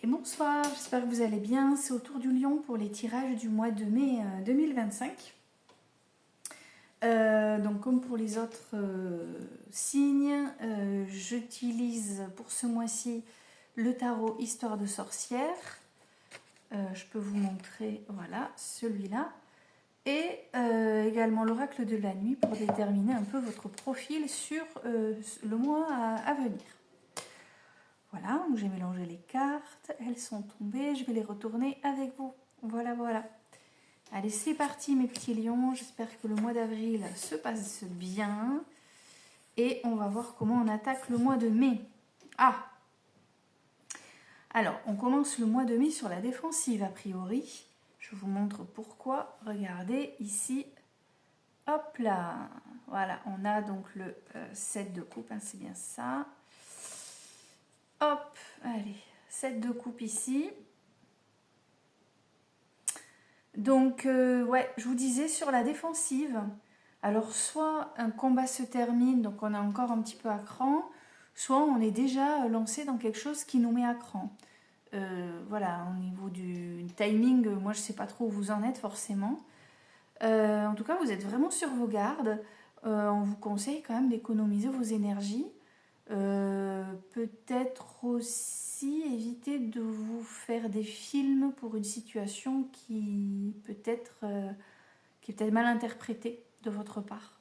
Et bonsoir, j'espère que vous allez bien. C'est au tour du lion pour les tirages du mois de mai 2025. Donc comme pour les autres signes, j'utilise pour ce mois-ci le tarot Histoire de sorcière. Je peux vous montrer, voilà, celui-là. Et également l'oracle de la nuit pour déterminer un peu votre profil sur le mois à venir. Voilà, donc j'ai mélangé les cartes, elles sont tombées, je vais les retourner avec vous. Voilà, voilà. Allez, c'est parti mes petits lions, j'espère que le mois d'avril se passe bien. Et on va voir comment on attaque le mois de mai. Ah! Alors, on commence le mois de mai sur la défensive a priori. Je vous montre pourquoi. Regardez ici. Hop là! Voilà, on a donc le 7 de coupe, hein, c'est bien ça. Hop, allez, 7 de coupe ici. Donc, ouais, je vous disais sur la défensive, alors soit un combat se termine, donc on est encore un petit peu à cran, soit on est déjà lancé dans quelque chose qui nous met à cran. Voilà, au niveau du timing, moi je ne sais pas trop où vous en êtes forcément. En tout cas, vous êtes vraiment sur vos gardes. On vous conseille quand même d'économiser vos énergies. Peut-être aussi éviter de vous faire des films pour une situation qui peut-être mal interprétée de votre part.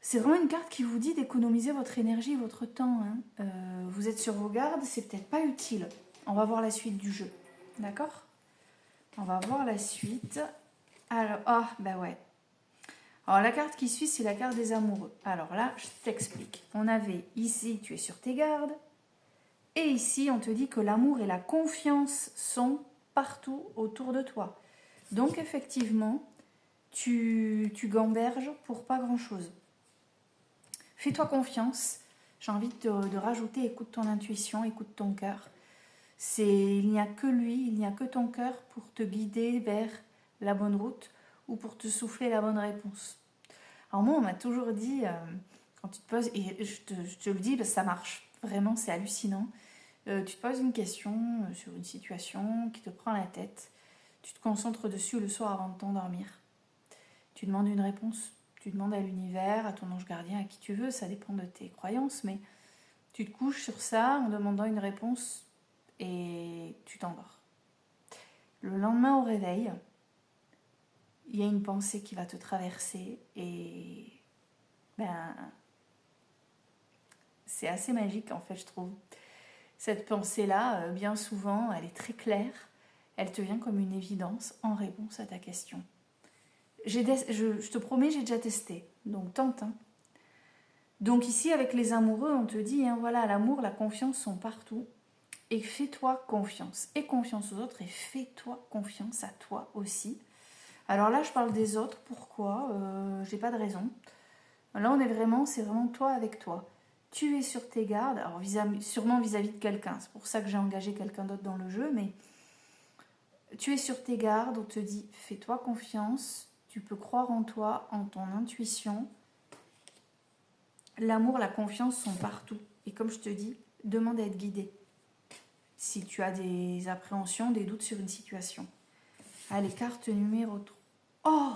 C'est vraiment une carte qui vous dit d'économiser votre énergie et votre temps. Hein. Vous êtes sur vos gardes, c'est peut-être pas utile. On va voir la suite du jeu. D'accord ? On va voir la suite. Alors, ah, bah ouais. Alors la carte qui suit, c'est la carte des amoureux. Alors là, je t'explique. On avait ici, tu es sur tes gardes. Et ici, on te dit que l'amour et la confiance sont partout autour de toi. Donc effectivement, tu gamberges pour pas grand-chose. Fais-toi confiance. J'ai envie de rajouter, écoute ton intuition, écoute ton cœur. Il n'y a que lui, il n'y a que ton cœur pour te guider vers la bonne route ou pour te souffler la bonne réponse. Alors moi, on m'a toujours dit, quand tu te poses, et je te le dis parce que ça marche, vraiment c'est hallucinant, tu te poses une question sur une situation qui te prend la tête, tu te concentres dessus le soir avant de t'endormir, tu demandes une réponse, tu demandes à l'univers, à ton ange gardien, à qui tu veux, ça dépend de tes croyances, mais tu te couches sur ça en demandant une réponse et tu t'endors. Le lendemain au réveil, il y a une pensée qui va te traverser et c'est assez magique en fait, je trouve. Cette pensée-là, bien souvent, elle est très claire, elle te vient comme une évidence en réponse à ta question. Je te promets, j'ai déjà testé, donc tente. Hein. Donc ici, avec les amoureux, on te dit, hein, voilà, l'amour, la confiance sont partout. Et fais-toi confiance. Et confiance aux autres et fais-toi confiance à toi aussi. Alors là, je parle des autres. Pourquoi j'ai pas de raison. Là, c'est vraiment toi avec toi. Tu es sur tes gardes. Alors, sûrement vis-à-vis de quelqu'un. C'est pour ça que j'ai engagé quelqu'un d'autre dans le jeu. Mais tu es sur tes gardes. On te dit, fais-toi confiance. Tu peux croire en toi, en ton intuition. L'amour, la confiance sont partout. Et comme je te dis, demande à être guidé. Si tu as des appréhensions, des doutes sur une situation. Allez, carte numéro 3. Oh!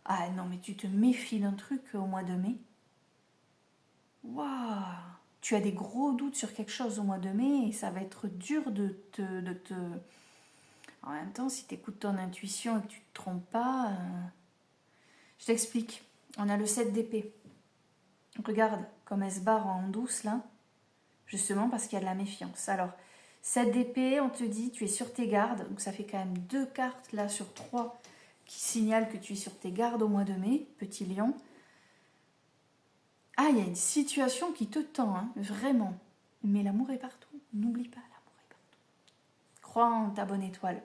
Ah non, mais tu te méfies d'un truc au mois de mai. Waouh! Tu as des gros doutes sur quelque chose au mois de mai et ça va être dur de te... En même temps, si tu écoutes ton intuition et que tu ne te trompes pas... Je t'explique. On a le 7 d'épée. Regarde comme elle se barre en douce là. Justement parce qu'il y a de la méfiance. Alors... 7 d'épée, on te dit, tu es sur tes gardes. Donc ça fait quand même 2 cartes là sur 3 qui signalent que tu es sur tes gardes au mois de mai, petit lion. Ah, il y a une situation qui te tend, hein, vraiment. Mais l'amour est partout. N'oublie pas, l'amour est partout. Crois en ta bonne étoile.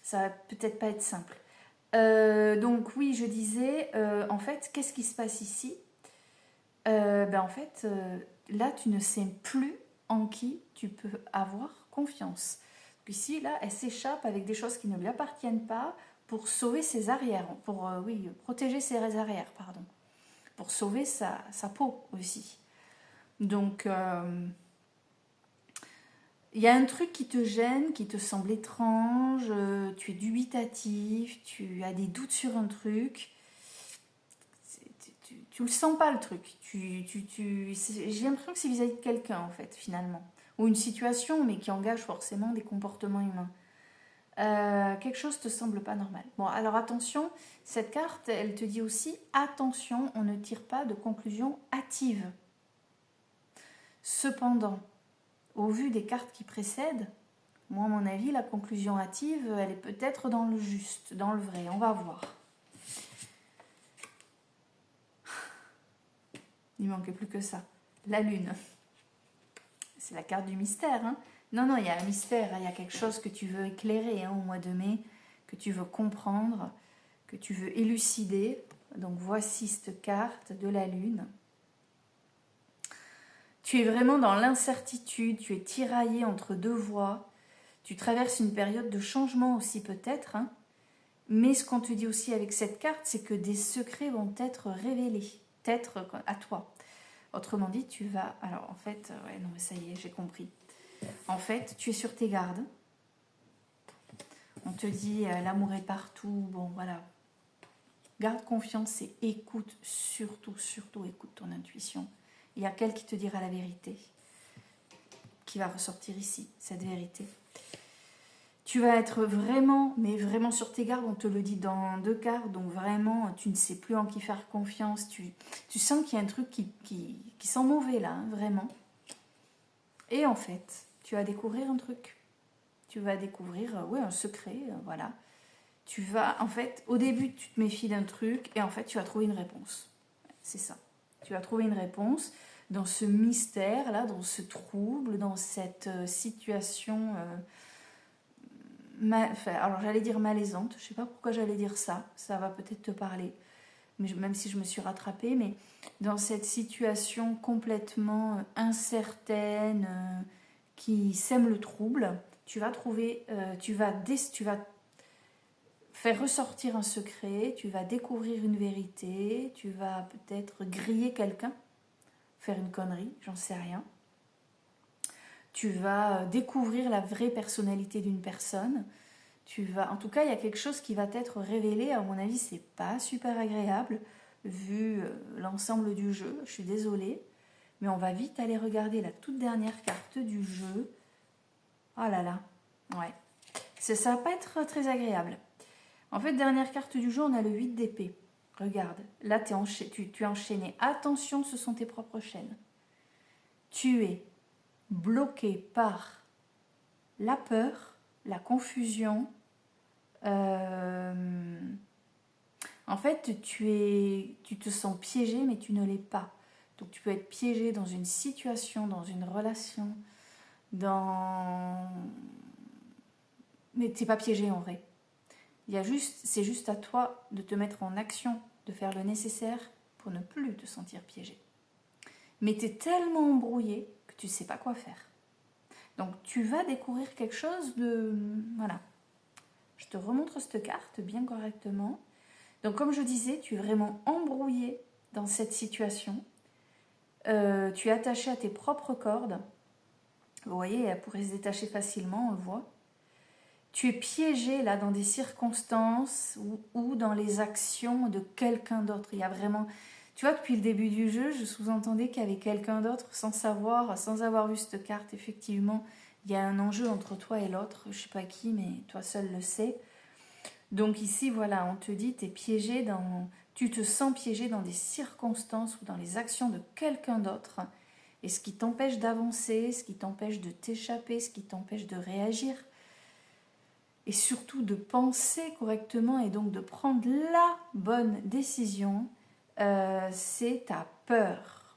Ça va peut-être pas être simple. Donc oui, je disais, en fait, qu'est-ce qui se passe ici ? En fait, là, tu ne sais plus en qui tu peux avoir confiance. Donc ici, là, elle s'échappe avec des choses qui ne lui appartiennent pas pour sauver ses arrières, pour protéger ses arrières, pardon, pour sauver sa peau aussi. Donc, Il y a un truc qui te gêne, qui te semble étrange, tu es dubitatif, tu as des doutes sur un truc. Tu le sens pas le truc. J'ai l'impression que c'est vis-à-vis de quelqu'un en fait finalement. Ou une situation mais qui engage forcément des comportements humains. Quelque chose te semble pas normal. Bon alors attention, cette carte elle te dit aussi attention, on ne tire pas de conclusion hâtive. Cependant, au vu des cartes qui précèdent, moi à mon avis la conclusion hâtive elle est peut-être dans le juste, dans le vrai, on va voir. Il ne manquait plus que ça. La lune. C'est la carte du mystère. Hein. Non, il y a un mystère. Il y a quelque chose que tu veux éclairer au mois de mai, que tu veux comprendre, que tu veux élucider. Donc voici cette carte de la lune. Tu es vraiment dans l'incertitude. Tu es tiraillé entre deux voies. Tu traverses une période de changement aussi peut-être. Hein. Mais ce qu'on te dit aussi avec cette carte, c'est que des secrets vont être révélés. Être à toi. Autrement dit, tu vas... Alors, en fait, ouais, non, mais ça y est, j'ai compris. En fait, tu es sur tes gardes. On te dit, l'amour est partout. Bon, voilà. Garde confiance et écoute, surtout écoute ton intuition. Il y a quelqu'un qui te dira la vérité, qui va ressortir ici, cette vérité. Tu vas être vraiment, mais vraiment sur tes gardes, on te le dit dans deux cartes, donc vraiment, tu ne sais plus en qui faire confiance, tu sens qu'il y a un truc qui sent mauvais là, hein, vraiment. Et en fait, tu vas découvrir un truc. Tu vas découvrir, un secret, voilà. Tu vas, en fait, au début, tu te méfies d'un truc, et en fait, tu vas trouver une réponse. C'est ça. Tu vas trouver une réponse dans ce mystère là, dans ce trouble, dans cette situation... alors j'allais dire malaisante, je sais pas pourquoi j'allais dire ça, ça va peut-être te parler, mais même si je me suis rattrapée, mais dans cette situation complètement incertaine, qui sème le trouble, tu vas trouver, tu vas faire ressortir un secret, tu vas découvrir une vérité, tu vas peut-être griller quelqu'un, faire une connerie, j'en sais rien. Tu vas découvrir la vraie personnalité d'une personne. En tout cas, il y a quelque chose qui va t'être révélé. À mon avis, c'est pas super agréable vu l'ensemble du jeu. Je suis désolée, mais on va vite aller regarder la toute dernière carte du jeu. Oh là là, ouais. Ça va pas être très agréable. En fait, dernière carte du jeu, on a le 8 d'épée. Regarde, là, tu es enchaîné. Attention, ce sont tes propres chaînes. Tu es bloqué par la peur, la confusion. En fait, tu te sens piégé, mais tu ne l'es pas. Donc, tu peux être piégé dans une situation, dans une relation, mais tu n'es pas piégé en vrai. C'est juste à toi de te mettre en action, de faire le nécessaire pour ne plus te sentir piégé. Mais tu es tellement embrouillé que tu ne sais pas quoi faire. Donc, tu vas découvrir quelque chose de... Voilà. Je te remontre cette carte bien correctement. Donc, comme je disais, tu es vraiment embrouillé dans cette situation. Tu es attaché à tes propres cordes. Vous voyez, elle pourrait se détacher facilement, on le voit. Tu es piégé là dans des circonstances ou dans les actions de quelqu'un d'autre. Il y a vraiment... Tu vois, depuis le début du jeu, je sous-entendais qu'il y avait quelqu'un d'autre sans avoir vu cette carte. Effectivement, il y a un enjeu entre toi et l'autre. Je ne sais pas qui, mais toi seul le sais. Donc ici, voilà, on te dit, tu te sens piégé dans des circonstances ou dans les actions de quelqu'un d'autre. Et ce qui t'empêche d'avancer, ce qui t'empêche de t'échapper, ce qui t'empêche de réagir, et surtout de penser correctement et donc de prendre la bonne décision, c'est ta peur.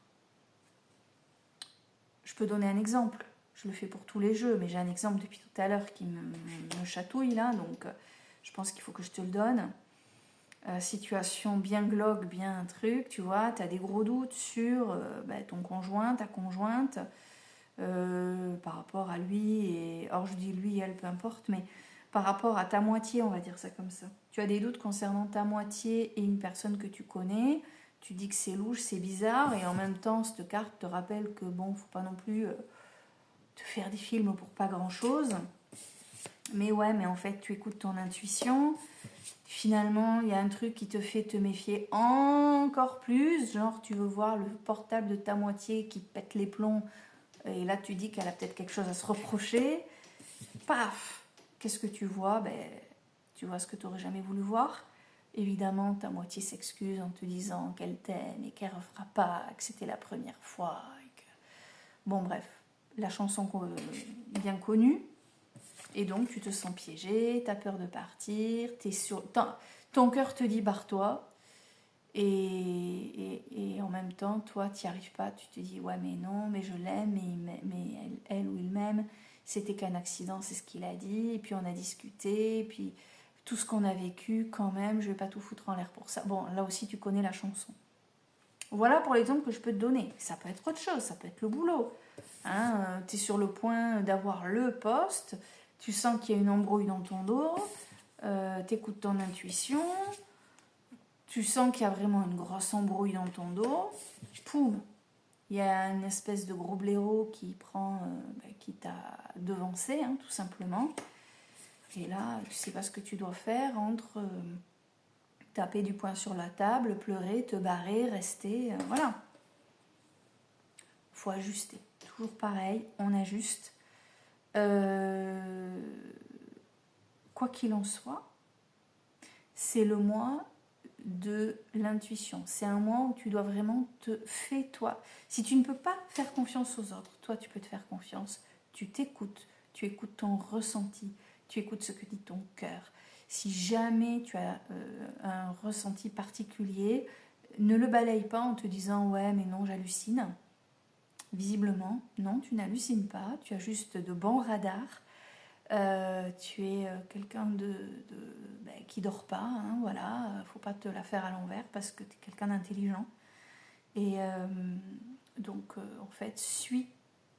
Je peux donner un exemple. Je le fais pour tous les jeux, mais j'ai un exemple depuis tout à l'heure qui me chatouille là, donc je pense qu'il faut que je te le donne. Situation bien glauque, bien un truc, tu vois, tu as des gros doutes sur ton conjoint, ta conjointe, par rapport à lui, or je dis lui, elle, peu importe, mais par rapport à ta moitié, on va dire ça comme ça. Tu as des doutes concernant ta moitié et une personne que tu connais, tu dis que c'est louche, c'est bizarre, et en même temps, cette carte te rappelle que bon, faut pas non plus te faire des films pour pas grand-chose. Mais ouais, mais en fait, tu écoutes ton intuition. Finalement, il y a un truc qui te fait te méfier encore plus. Genre, tu veux voir le portable de ta moitié qui pète les plombs. Et là, tu dis qu'elle a peut-être quelque chose à se reprocher. Paf! Qu'est-ce que tu vois? Ben, tu vois ce que tu n'aurais jamais voulu voir. Évidemment, ta moitié s'excuse en te disant qu'elle t'aime et qu'elle ne refera pas, que c'était la première fois. Bon, bref, la chanson bien connue. Et donc, tu te sens piégé, tu as peur de partir, ton cœur te dit barre-toi. Et en même temps, toi, tu n'y arrives pas. Tu te dis, ouais, mais non, mais je l'aime, mais elle ou il m'aime. C'était qu'un accident, c'est ce qu'il a dit. Et puis, on a discuté. Et puis, tout ce qu'on a vécu, quand même, je ne vais pas tout foutre en l'air pour ça. Bon, là aussi, tu connais la chanson. Voilà pour l'exemple que je peux te donner. Ça peut être autre chose, ça peut être le boulot. Hein, tu es sur le point d'avoir le poste. Tu sens qu'il y a une embrouille dans ton dos, tu écoutes ton intuition, tu sens qu'il y a vraiment une grosse embrouille dans ton dos, poum, il y a une espèce de gros blaireau qui t'a devancé, hein, tout simplement. Et là, tu sais pas ce que tu dois faire entre taper du poing sur la table, pleurer, te barrer, rester, voilà. Faut ajuster. Toujours pareil, on ajuste. Quoi qu'il en soit, c'est le mois de l'intuition. C'est un mois où tu dois vraiment te faire toi. Si tu ne peux pas faire confiance aux autres, toi tu peux te faire confiance. Tu t'écoutes, tu écoutes ton ressenti, tu écoutes ce que dit ton cœur. Si jamais tu as un ressenti particulier, ne le balaye pas en te disant ouais mais non j'hallucine. Visiblement, non, tu n'hallucines pas, tu as juste de bons radars. Tu es quelqu'un qui dort pas, hein, voilà, faut pas te la faire à l'envers parce que tu es quelqu'un d'intelligent. Et donc, en fait, suis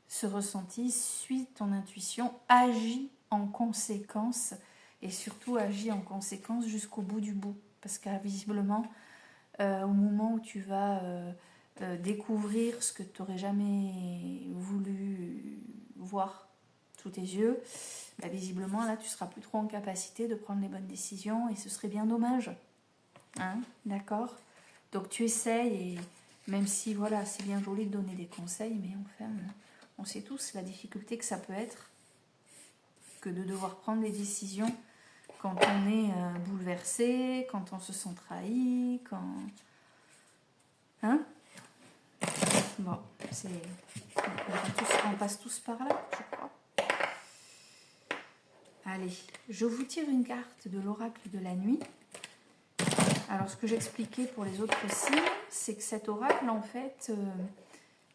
ce ressenti, suis ton intuition, agis en conséquence et surtout agis en conséquence jusqu'au bout du bout. Parce que visiblement, au moment où tu vas découvrir ce que tu n'aurais jamais voulu voir sous tes yeux, bah, visiblement là tu seras plus trop en capacité de prendre les bonnes décisions et ce serait bien dommage. Hein, d'accord? Donc tu essayes et même si voilà c'est bien joli de donner des conseils, mais enfin on sait tous la difficulté que ça peut être que de devoir prendre des décisions quand on est bouleversé, quand on se sent trahi, quand... Hein? Bon, on passe tous par là, je crois. Allez, je vous tire une carte de l'oracle de la nuit. Alors, ce que j'expliquais pour les autres signes, c'est que cet oracle, en fait,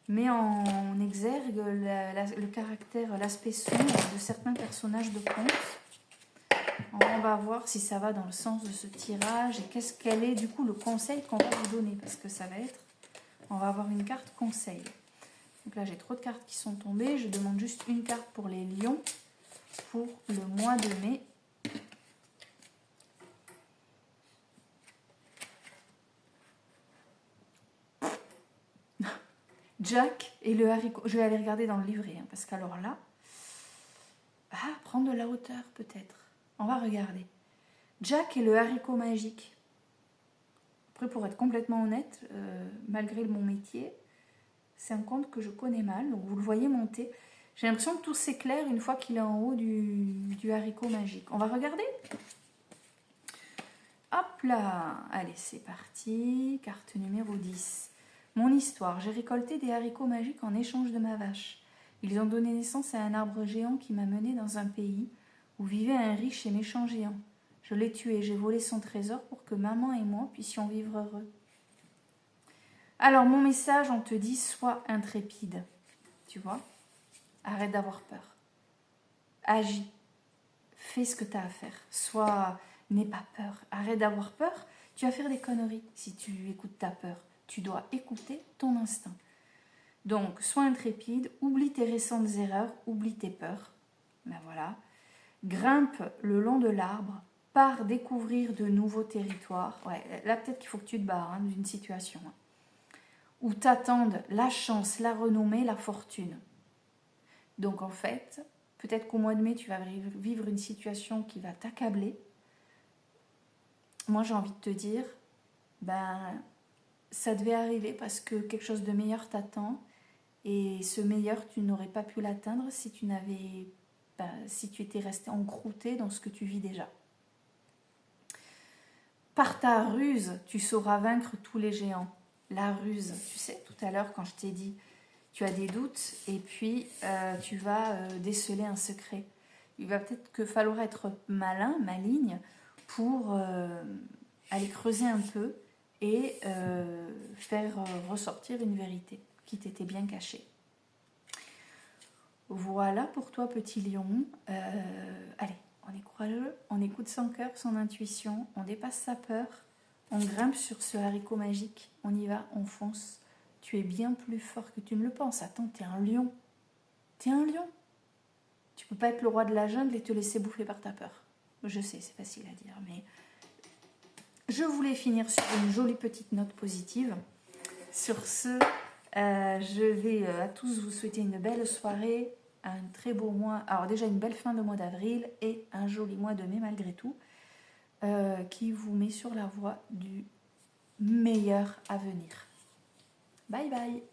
met en exergue le caractère, l'aspect sombre de certains personnages de contes. On va voir si ça va dans le sens de ce tirage et quel est, du coup, le conseil qu'on va vous donner. Parce que ça va être... On va avoir une carte conseil. Donc là, j'ai trop de cartes qui sont tombées. Je demande juste une carte pour les lions pour le mois de mai. Jack et le haricot. Je vais aller regarder dans le livret, hein, parce qu'alors là... prendre de la hauteur peut-être. On va regarder. Jack et le haricot magique. Après, pour être complètement honnête, malgré mon métier, c'est un conte que je connais mal. Donc vous le voyez monter. J'ai l'impression que tout s'éclaire une fois qu'il est en haut du haricot magique. On va regarder? Hop là! Allez, c'est parti. Carte numéro 10. Mon histoire. J'ai récolté des haricots magiques en échange de ma vache. Ils ont donné naissance à un arbre géant qui m'a mené dans un pays où vivait un riche et méchant géant. Je l'ai tué, j'ai volé son trésor pour que maman et moi puissions vivre heureux. Alors, mon message, on te dit, sois intrépide. Tu vois? Arrête d'avoir peur. Agis. Fais ce que tu as à faire. N'aie pas peur. Arrête d'avoir peur. Tu vas faire des conneries si tu écoutes ta peur. Tu dois écouter ton instinct. Donc, sois intrépide. Oublie tes récentes erreurs. Oublie tes peurs. Ben voilà. Grimpe le long de l'arbre. Pars découvrir de nouveaux territoires. Ouais, là, peut-être qu'il faut que tu te barres d'une situation. Où t'attendent la chance, la renommée, la fortune. Donc en fait, peut-être qu'au mois de mai, tu vas vivre une situation qui va t'accabler. Moi, j'ai envie de te dire, ben, ça devait arriver parce que quelque chose de meilleur t'attend. Et ce meilleur, tu n'aurais pas pu l'atteindre si si tu étais resté encrouté dans ce que tu vis déjà. Par ta ruse, tu sauras vaincre tous les géants. La ruse, tu sais, tout à l'heure quand je t'ai dit, tu as des doutes et puis tu vas déceler un secret. Il va peut-être que falloir être malin, maligne, pour aller creuser un peu et faire ressortir une vérité qui t'était bien cachée. Voilà pour toi, petit lion. Allez, on est courageux, on écoute son cœur, son intuition, on dépasse sa peur, on grimpe sur ce haricot magique, on y va, on fonce. Tu es bien plus fort que tu ne le penses. Attends, t'es un lion. T'es un lion. Tu peux pas être le roi de la jungle et te laisser bouffer par ta peur. Je sais, c'est facile à dire, mais je voulais finir sur une jolie petite note positive. Sur ce, je vais à tous vous souhaiter une belle soirée, un très beau mois, alors déjà une belle fin de mois d'avril et un joli mois de mai malgré tout, qui vous met sur la voie du meilleur à venir. Bye bye.